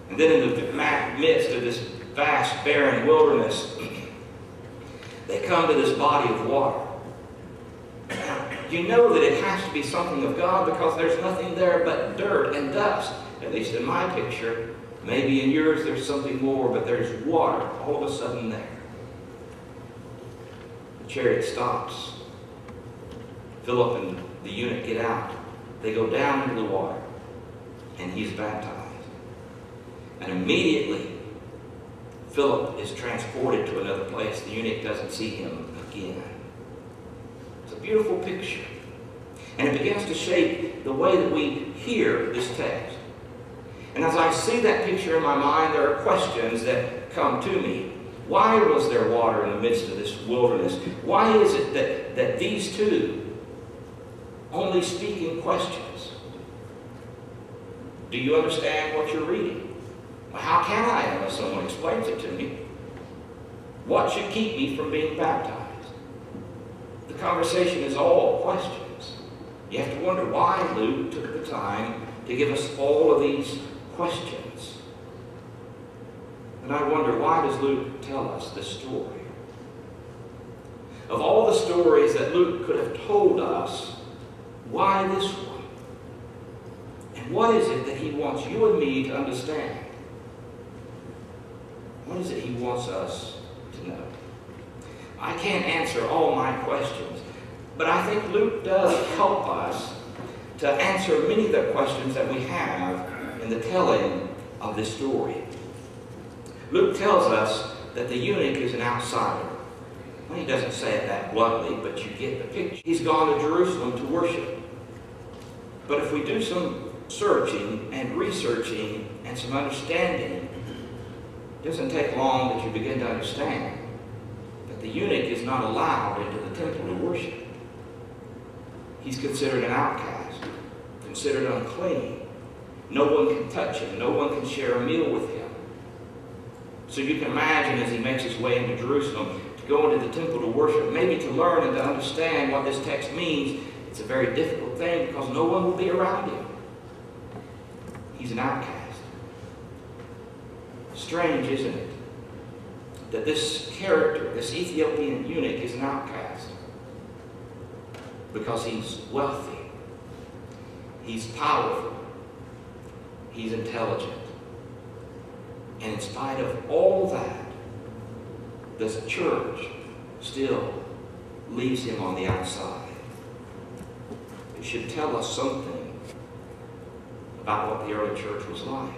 And then in the midst of this vast, barren wilderness, they come to this body of water. Now, you know that it has to be something of God because there's nothing there but dirt and dust. At least in my picture. Maybe in yours there's something more, but there's water all of a sudden there. The chariot stops. Philip and the eunuch get out. They go down into the water, and he's baptized. And immediately, Philip is transported to another place. The eunuch doesn't see him again. It's a beautiful picture. And it begins to shape the way that we hear this text. And as I see that picture in my mind, there are questions that come to me. Why was there water in the midst of this wilderness? Why is it that these two only speak in questions? Do you understand what you're reading? Well, how can I unless someone explains it to me? What should keep me from being baptized? The conversation is all questions. You have to wonder why Luke took the time to give us all of these questions. And I wonder, why does Luke tell us this story? Of all the stories that Luke could have told us, why this one? And what is it that he wants you and me to understand? What is it he wants us to know? I can't answer all my questions, but I think Luke does help us to answer many of the questions that we have in the telling of this story. Luke tells us that the eunuch is an outsider. Well, he doesn't say it that bluntly, but you get the picture. He's gone to Jerusalem to worship. But if we do some searching and researching and some understanding, it doesn't take long that you begin to understand that the eunuch is not allowed into the temple to worship. He's considered an outcast, considered unclean. No one can touch him. No one can share a meal with him. So you can imagine as he makes his way into Jerusalem to go into the temple to worship, maybe to learn and to understand what this text means, it's a very difficult thing because no one will be around him. He's an outcast. Strange, isn't it? That this character, this Ethiopian eunuch, is an outcast. Because he's wealthy. He's powerful. He's intelligent. And in spite of all that, the church still leaves him on the outside. It should tell us something about what the early church was like.